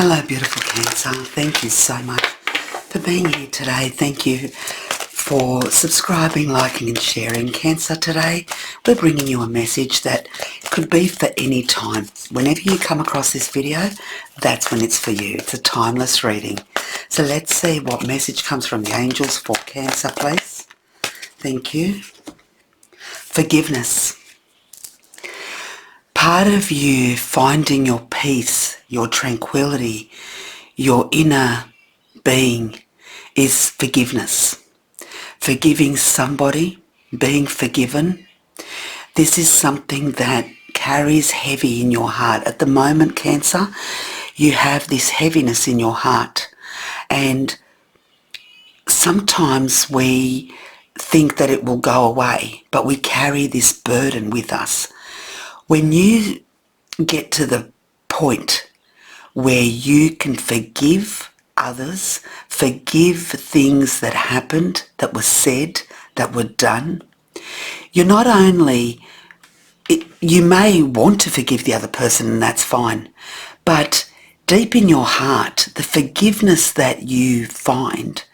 Hello beautiful Cancer, thank you so much for being here today. Thank you for subscribing, liking and sharing. Cancer, today we're bringing you a message that could be for any time. Whenever you come across this video, that's when it's for you. It's a timeless reading. So let's see what message comes from the angels for Cancer, please. Thank you. Forgiveness. Part of you finding your peace, your tranquility, your inner being is forgiveness. Forgiving somebody, being forgiven. This is something that carries heavy in your heart. At the moment, Cancer, you have this heaviness in your heart. And sometimes we think that it will go away, but we carry this burden with us. When you get to the point where you can forgive others, forgive things that happened, that were said, that were done, you're not only, you may want to forgive the other person and that's fine, but deep in your heart, the forgiveness that you find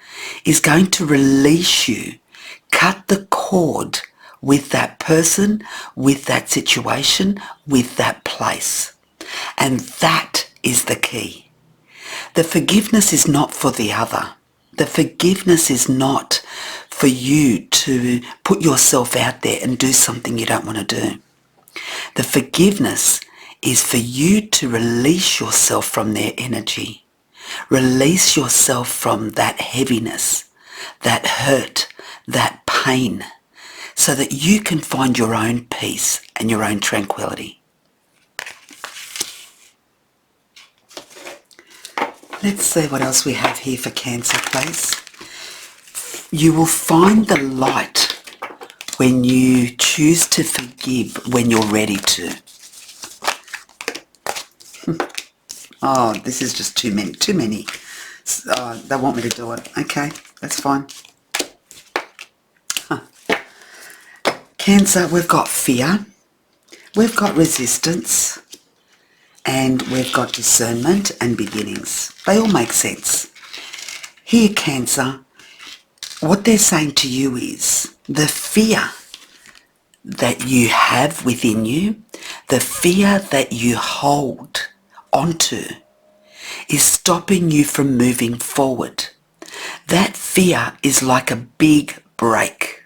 is going to release you, cut the cord with that person, with that situation, with that place. And that is the key. The forgiveness is not for the other. The forgiveness is not for you to put yourself out there and do something you don't want to do. The forgiveness is for you to release yourself from their energy. Release yourself from that heaviness, that hurt, that pain, so that you can find your own peace and your own tranquility. Let's see what else we have here for Cancer, please. You will find the light when you choose to forgive when you're ready to. Oh, this is just too many. They want me to do it. Okay, that's fine. Cancer, we've got fear, we've got resistance, and we've got discernment and beginnings. They all make sense. Here, Cancer, what they're saying to you is the fear that you have within you, the fear that you hold onto, is stopping you from moving forward. That fear is like a big brake.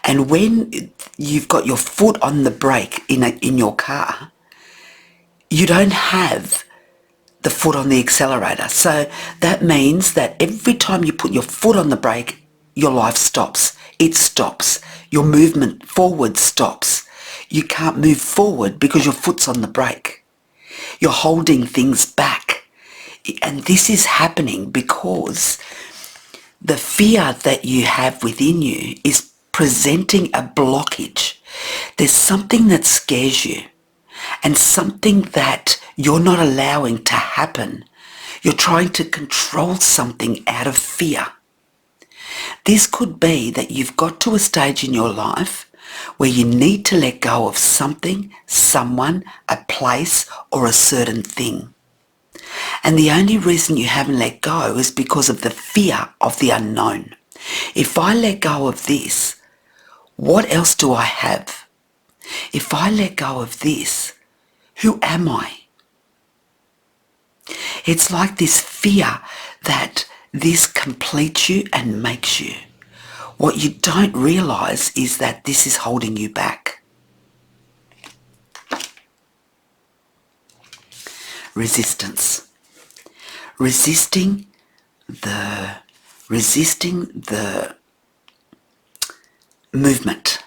And when you've got your foot on the brake in your car, you don't have the foot on the accelerator. So that means that every time you put your foot on the brake, your life stops. It stops. Your movement forward stops. You can't move forward because your foot's on the brake. You're holding things back. And this is happening because the fear that you have within you is presenting a blockage. There's something that scares you and something that you're not allowing to happen. You're trying to control something out of fear. This could be that you've got to a stage in your life where you need to let go of something, someone, a place or a certain thing. And the only reason you haven't let go is because of the fear of the unknown. If I let go of this, what else do I have? If I let go of this, who am I? It's like this fear that this completes you and makes you. What you don't realise is that this is holding you back. Resistance. Resisting the movement.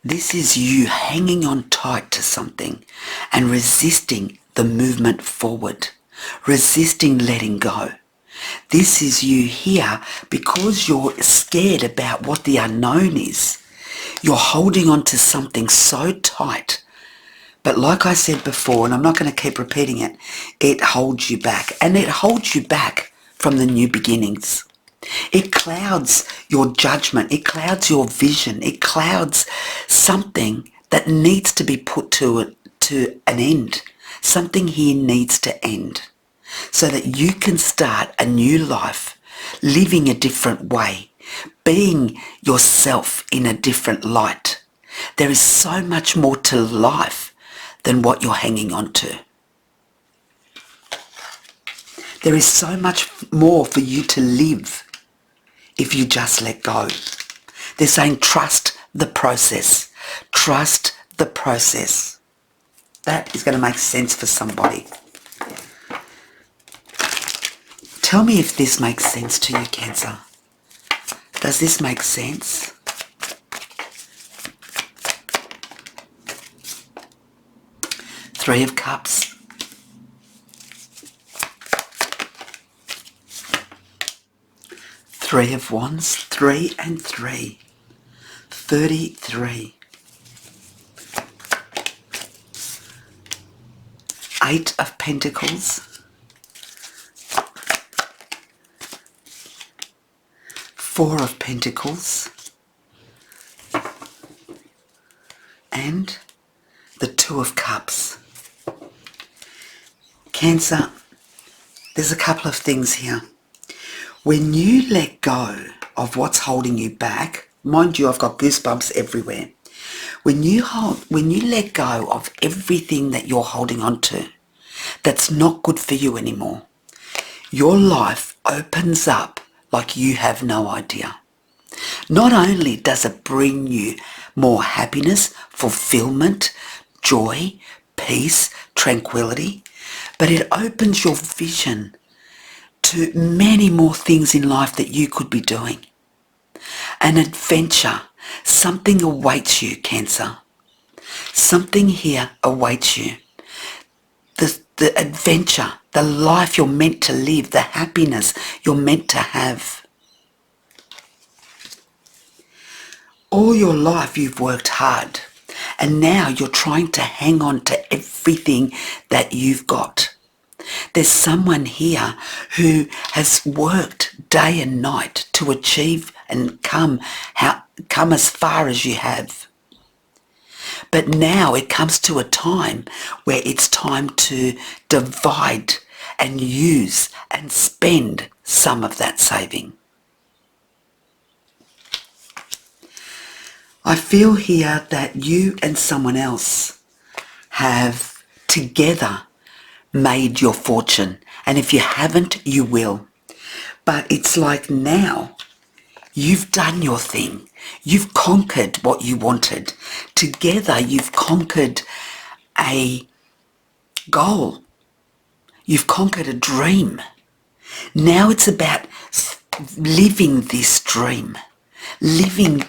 This is you hanging on tight to something and resisting the movement forward, resisting letting go. This is you here because you're scared about what the unknown is. You're holding on to something so tight. But like I said before, and I'm not going to keep repeating it, it holds you back. And it holds you back from the new beginnings. It clouds your judgment, it clouds your vision, it clouds something that needs to be put to an end. Something here needs to end. so that you can start a new life, living a different way, being yourself in a different light. There is so much more to life than what you're hanging on to. There is so much more for you to live if you just let go. They're saying trust the process. Trust the process. That is going to make sense for somebody. Tell me if this makes sense to you, Cancer. Does this make sense? Three of Cups. Three of Wands. 3 and 3. 33. 8 of Pentacles. 4 of Pentacles. And the 2 of Cups. Cancer, there's a couple of things here. When you let go of what's holding you back, mind you, I've got goosebumps everywhere. When you let go of everything that you're holding on to, that's not good for you anymore, your life opens up like you have no idea. Not only does it bring you more happiness, fulfillment, joy, peace, tranquility, but it opens your vision to many more things in life that you could be doing. An adventure, something awaits you, Cancer. Something here awaits you. The adventure, the life you're meant to live, the happiness you're meant to have. All your life you've worked hard, and now you're trying to hang on to everything that you've got. There's someone here who has worked day and night to achieve and come as far as you have. But now it comes to a time where it's time to divide and use and spend some of that saving. I feel here that you and someone else have together made your fortune, and if you haven't, you will. But it's like now you've done your thing. You've conquered what you wanted. Together you've conquered a goal. You've conquered a dream. Now it's about living this dream, living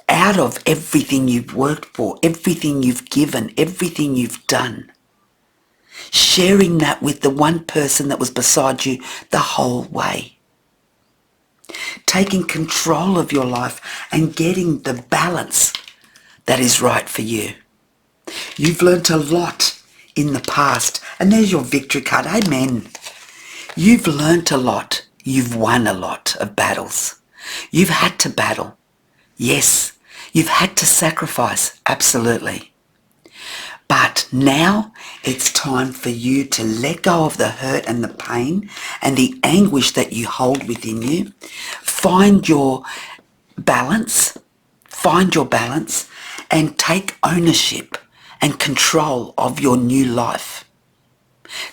out of everything you've worked for, everything you've given, everything you've done. Sharing that with the one person that was beside you the whole way. Taking control of your life and getting the balance that is right for you. You've learnt a lot in the past, and there's your victory card. Amen. You've learnt a lot. You've won a lot of battles. You've had to battle. Yes, you've had to sacrifice. Absolutely. But now it's time for you to let go of the hurt and the pain and the anguish that you hold within you. Find your balance. Find your balance and take ownership and control of your new life.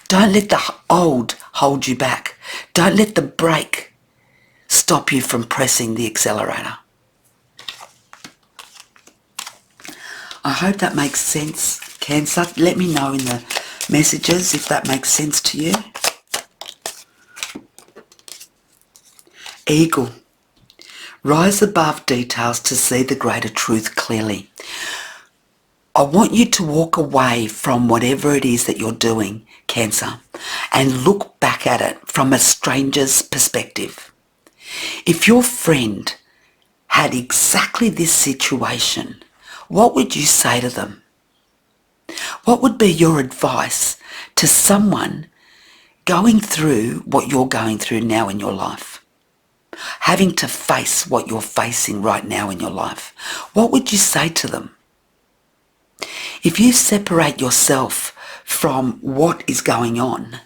Don't let the old hold you back. Don't let the brake stop you from pressing the accelerator. I hope that makes sense, Cancer. Let me know in the messages if that makes sense to you. Eagle. Rise above details to see the greater truth clearly. I want you to walk away from whatever it is that you're doing, Cancer, and look back at it from a stranger's perspective. If your friend had exactly this situation, what would you say to them? What would be your advice to someone going through what you're going through now in your life? Having to face what you're facing right now in your life. What would you say to them? If you separate yourself from what is going on,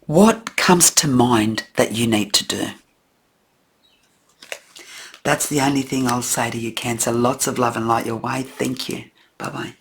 What comes to mind that you need to do? That's the only thing I'll say to you, Cancer. Lots of love and light your way. Thank you. Bye-bye.